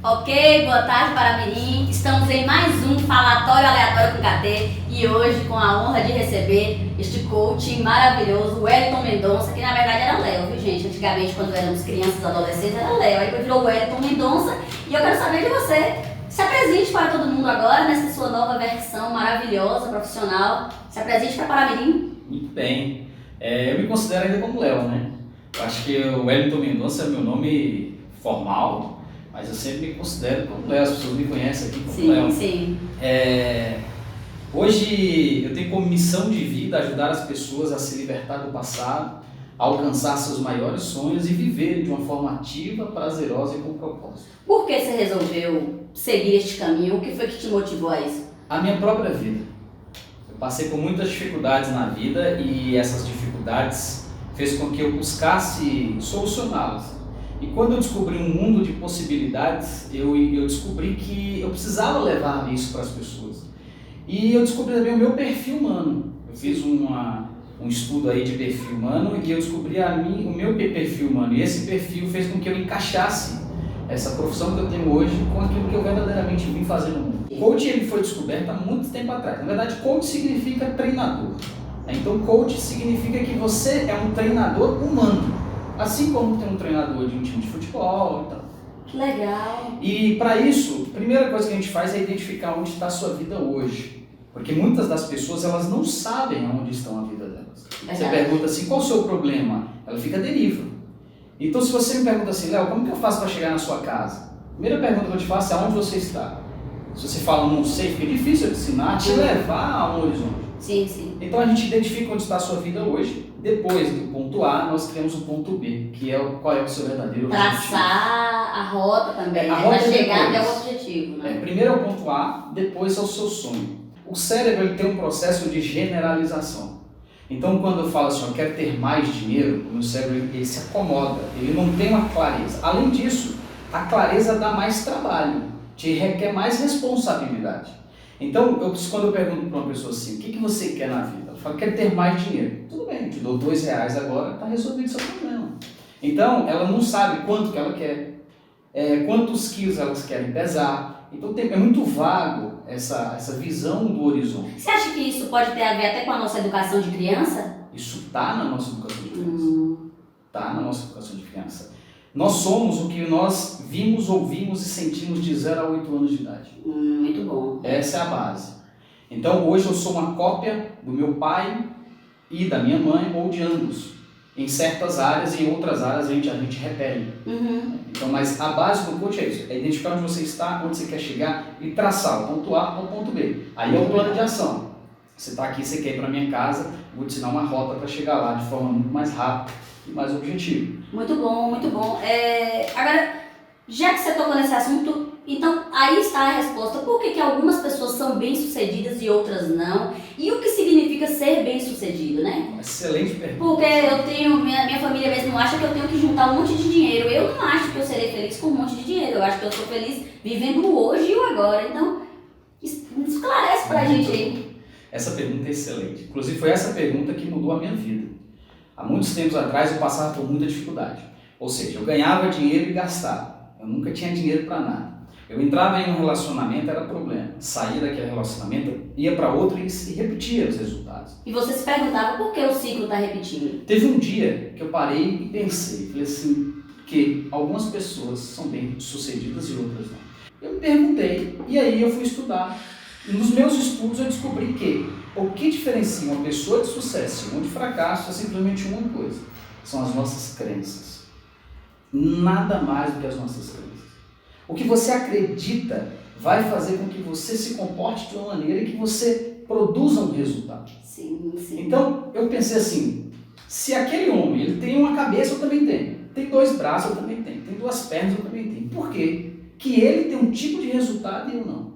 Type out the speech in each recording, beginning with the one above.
Ok, boa tarde Paramirim. Estamos em mais um Falatório Aleatório com KT e hoje com a honra de receber este coach maravilhoso, Wellington Mendonça, que na verdade era Léo, viu gente? Antigamente, quando éramos crianças e adolescentes, era Léo, aí depois virou Wellington Mendonça e eu quero saber de você. Se apresente para todo mundo agora nessa sua nova versão maravilhosa, profissional. Se apresente para Paramirim. Muito bem. Eu me considero ainda como Léo, né? Eu acho que o Wellington Mendonça é meu nome formal, mas eu sempre me considero como Léo, as pessoas me conhecem aqui como Léo. Sim. Hoje eu tenho como missão de vida ajudar as pessoas a se libertar do passado, a alcançar seus maiores sonhos e viver de uma forma ativa, prazerosa e com propósito. Por que você resolveu seguir este caminho? O que foi que te motivou a isso? A minha própria vida. Eu passei por muitas dificuldades na vida e essas dificuldades fez com que eu buscasse solucioná-las. E quando eu descobri um mundo de possibilidades, eu descobri que eu precisava levar isso para as pessoas. E eu descobri também o meu perfil humano. Eu fiz um estudo aí de perfil humano e eu descobri o meu perfil humano. E esse perfil fez com que eu encaixasse essa profissão que eu tenho hoje com aquilo que eu verdadeiramente vim fazer no mundo. O coach ele foi descoberto há muito tempo atrás. Na verdade, coach significa treinador. Então, coach significa que você é um treinador humano, assim como tem um treinador de um time de futebol e tal. Que legal! E para isso, a primeira coisa que a gente faz é identificar onde está a sua vida hoje. Porque muitas das pessoas, elas não sabem onde estão a vida delas. Você pergunta assim, qual o seu problema? Ela fica à deriva. Então, se você me pergunta assim, Léo, como que eu faço para chegar na sua casa? A primeira pergunta que eu te faço é aonde você está. Se você fala não sei, fica difícil eu te ensinar, te levar a um horizonte. Sim. Então a gente identifica onde está a sua vida hoje. Depois do ponto A, nós criamos o ponto B, que é qual é o seu verdadeiro objetivo. Traçar a rota também, a rota para chegar até depois. o objetivo, né? Primeiro é o ponto A, depois é o seu sonho. O cérebro ele tem um processo de generalização. Então quando eu falo assim, eu quero ter mais dinheiro, o meu cérebro ele se acomoda, ele não tem uma clareza. Além disso, a clareza dá mais trabalho, te requer mais responsabilidade. Então, quando eu pergunto para uma pessoa assim, o que você quer na vida? Ela fala, quero ter mais dinheiro. Tudo bem, eu te dou R$2 agora, está resolvido o seu problema. Então, ela não sabe quanto que ela quer, quantos quilos elas querem pesar. Então, é muito vago essa visão do horizonte. Você acha que isso pode ter a ver até com a nossa educação de criança? Isso está na nossa educação de criança. Está na nossa educação de criança. Nós somos o que nós vimos, ouvimos e sentimos de 0 a 8 anos de idade. Muito bom. Essa é a base. Então hoje eu sou uma cópia do meu pai e da minha mãe ou de ambos. Em certas áreas e em outras áreas a gente repele. Então, mas a base do coach é isso. É identificar onde você está, onde você quer chegar e traçar o ponto A ao ponto B. Aí é o plano de ação. Você está aqui, você quer ir para minha casa, vou te ensinar uma rota para chegar lá de forma muito mais rápida e mais objetiva. Muito bom, muito bom. Agora, já que você tocou nesse assunto, então aí está a resposta. Por que algumas pessoas são bem-sucedidas e outras não? E o que significa ser bem-sucedido, né? Excelente pergunta. Porque eu tenho, minha família mesmo acha que eu tenho que juntar um monte de dinheiro. Eu não acho que eu serei feliz com um monte de dinheiro. Eu acho que eu sou feliz vivendo o hoje e o agora. Então, esclarece pra gente aí. Essa pergunta é excelente. Inclusive, foi essa pergunta que mudou a minha vida. Há muitos tempos atrás, eu passava por muita dificuldade. Ou seja, eu ganhava dinheiro e gastava. Eu nunca tinha dinheiro para nada. Eu entrava em um relacionamento, era problema. Saía daquele relacionamento, ia para outro e se repetia os resultados. E você se perguntava por que o ciclo está repetindo? Teve um dia que eu parei e pensei, falei assim, que algumas pessoas são bem-sucedidas e outras não. Eu me perguntei, e aí eu fui estudar. E nos meus estudos eu descobri que o que diferencia uma pessoa de sucesso e uma de fracasso é simplesmente uma coisa. São as nossas crenças. Nada mais do que as nossas crenças. O que você acredita vai fazer com que você se comporte de uma maneira e que você produza um resultado. Sim. Então, eu pensei assim, se aquele homem ele tem uma cabeça, eu também tenho. Tem 2 braços, eu também tenho. Tem 2 pernas, eu também tenho. Por quê? Que ele tem um tipo de resultado e eu não.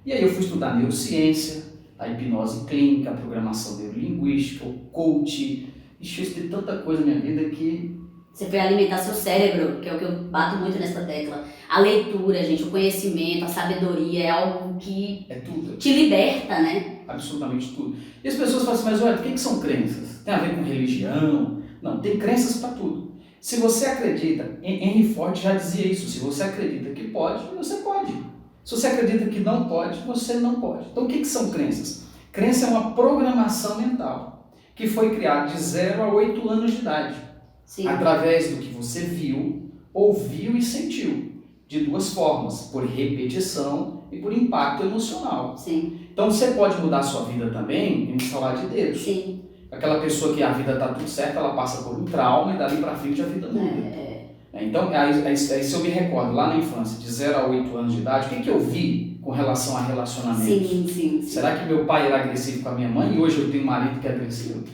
E aí eu fui estudar neurociência, a hipnose clínica, a programação neurolinguística, o coach. Ixi, eu estudei tanta coisa na minha vida que... Você foi alimentar seu cérebro, que é o que eu bato muito nessa tecla. A leitura, gente, o conhecimento, a sabedoria é algo que tudo. Te liberta, né? Absolutamente tudo. E as pessoas falam assim, mas olha, o que são crenças? Tem a ver com religião? Não, tem crenças para tudo. Se você acredita, Henry Ford já dizia isso, se você acredita que pode, você pode. Se você acredita que não pode, você não pode. Então o que são crenças? Crença é uma programação mental que foi criada de 0 a 8 anos de idade. Sim. Através do que você viu, ouviu e sentiu. De duas formas, por repetição e por impacto emocional. Sim. Então você pode mudar a sua vida também em um estalar de dedos. Sim. Aquela pessoa que a vida está tudo certo, ela passa por um trauma e dali para frente a vida muda. Então, aí se eu me recordo, lá na infância, de 0 a 8 anos de idade, o que eu vi com relação a relacionamentos? Sim. Será que meu pai era agressivo com a minha mãe e hoje eu tenho um marido que é agressivo?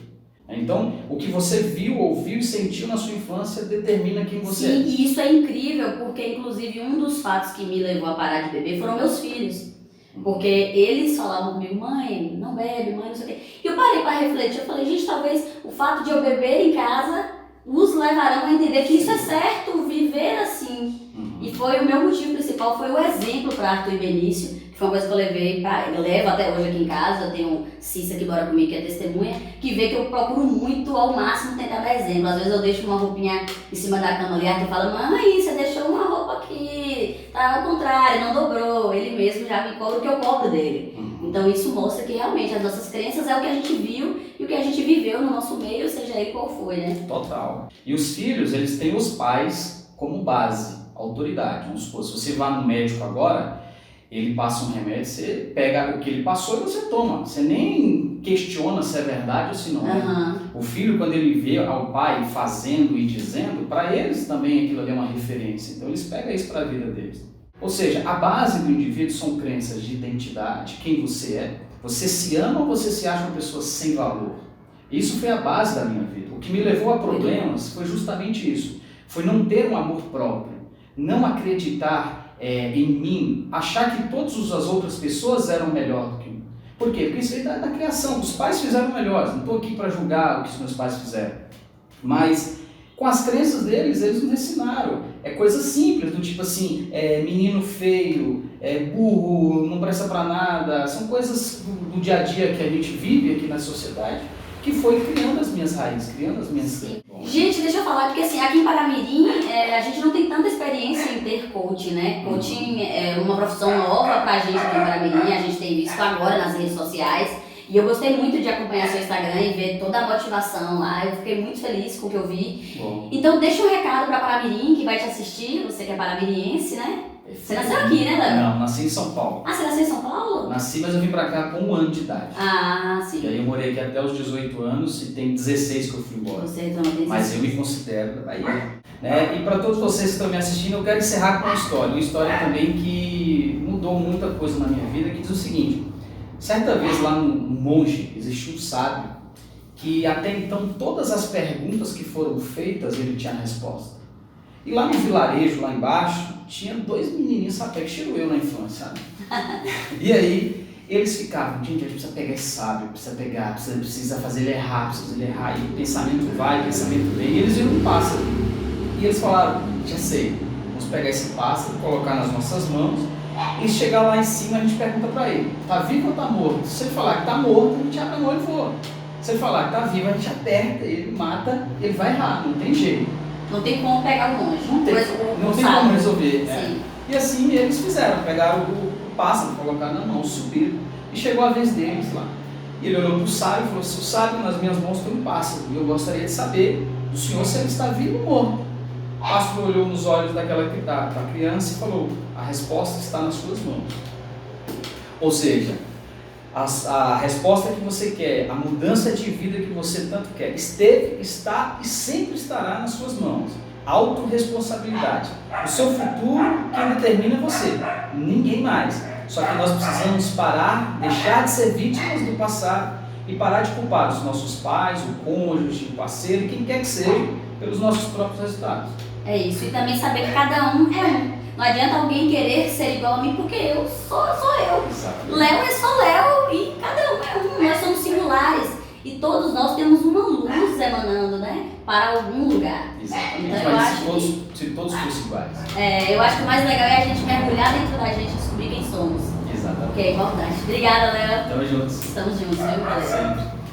Então, o que você viu, ouviu e sentiu na sua infância determina quem você é. Sim, e isso é incrível, porque inclusive um dos fatos que me levou a parar de beber foram meus filhos. Porque eles falavam comigo, mãe, não bebe, mãe, não sei o quê. E eu parei para refletir, eu falei, gente, talvez o fato de eu beber em casa os levarão a entender que isso é certo, viver assim. E foi o meu motivo principal, foi o exemplo para Arthur e Benício, que foi uma coisa que eu levo até hoje aqui em casa. Eu tenho Cissa que mora comigo, que é testemunha, que vê que eu procuro muito ao máximo tentar dar exemplo. Às vezes eu deixo uma roupinha em cima da cama ali, Arthur fala, mãe, você deixou uma roupa aqui, tá ao contrário, não dobrou. Ele mesmo já me cobra o que eu cobro dele. Então isso mostra que realmente as nossas crenças é o que a gente viu e o que a gente viveu no nosso meio, seja ele qual foi, né? Total. E os filhos, eles têm os pais como base, autoridade. Vamos supor, se você vai no médico agora, ele passa um remédio, você pega o que ele passou e você toma. Você nem questiona se é verdade ou se não é. O filho, quando ele vê ao pai fazendo e dizendo, para eles também aquilo ali é uma referência. Então eles pegam isso para a vida deles. Ou seja, a base do indivíduo são crenças de identidade, quem você é. Você se ama ou você se acha uma pessoa sem valor? Isso foi a base da minha vida. O que me levou a problemas foi justamente isso. Foi não ter um amor próprio, não acreditar em mim, achar que todas as outras pessoas eram melhor do que mim. Por quê? Porque isso veio da criação. Os pais fizeram melhores. Não estou aqui para julgar o que os meus pais fizeram. Mas com as crenças deles, eles nos ensinaram. É coisa simples, do tipo assim, menino feio, burro, não presta para nada. São coisas do dia a dia que a gente vive aqui na sociedade, que foi criando as minhas raízes, criando as minhas... Gente, deixa eu falar, porque assim, aqui em Paramirim, a gente não tem tanta experiência em ter coaching, né? Coaching é uma profissão nova pra gente aqui em Paramirim, a gente tem visto agora nas redes sociais. E eu gostei muito de acompanhar seu Instagram e ver toda a motivação lá. Eu fiquei muito feliz com o que eu vi. Bom. Então deixa um recado pra Paramirim, que vai te assistir, você que é paramiriense, né? Você nasceu aqui, né, Léo? Não, nasci em São Paulo. Ah, você nasceu em São Paulo? Nasci, mas eu vim pra cá com 1 ano de idade. Ah, sim. E aí eu morei aqui até os 18 anos e tem 16 que eu fui embora. Você então tem Mas eu me considero da Bahia. Né? E para todos vocês que estão me assistindo, eu quero encerrar com uma história também que mudou muita coisa na minha vida, que diz o seguinte. Certa vez lá no Monge, existia um sábio que até então todas as perguntas que foram feitas ele tinha a resposta. E lá no vilarejo, lá embaixo, tinha 2 menininhos sapé que tirou eu na infância, sabe? E aí eles ficavam, gente, a gente precisa pegar esse sábio, precisa fazer ele errar, e o pensamento vai, o pensamento vem, e eles viram um pássaro. E eles falaram, já sei, vamos pegar esse pássaro, colocar nas nossas mãos, e chegar lá em cima a gente pergunta pra ele, tá vivo ou tá morto? Se ele falar que tá morto, a gente abre a mão e voa. Se ele falar que tá vivo, a gente aperta, ele mata, ele vai errar, não tem jeito. Não tem como pegar o monge. Não tem como resolver. Sim. E assim eles fizeram, pegaram o pássaro, colocaram na mão, subiram, e chegou a vez deles lá. E ele olhou pro sábio e falou assim, o sábio, nas minhas mãos tem um pássaro, e eu gostaria de saber do senhor se ele está vivo ou morto. O pássaro olhou nos olhos da criança e falou, a resposta está nas suas mãos. Ou seja, a resposta que você quer, a mudança de vida que você tanto quer, esteve, está e sempre estará nas suas mãos. Autorresponsabilidade. O seu futuro, quem determina é você, ninguém mais. Só que nós precisamos parar, deixar de ser vítimas do passado e parar de culpar os nossos pais, o cônjuge, o parceiro, quem quer que seja, pelos nossos próprios resultados. É isso, e também saber que cada um é um. Não adianta alguém querer ser igual a mim, porque eu sou eu. Exatamente. Léo é só Léo e cada um é um. Nós somos singulares e todos nós temos uma luz emanando, né? Para algum lugar. Exatamente. Então, eu acho se todos fossem iguais. eu acho que o mais legal é a gente mergulhar dentro da gente e descobrir quem somos. Exatamente. Que é igualdade. Obrigada, Léo. Tamo juntos. Estamos juntos, viu, galera? Sempre.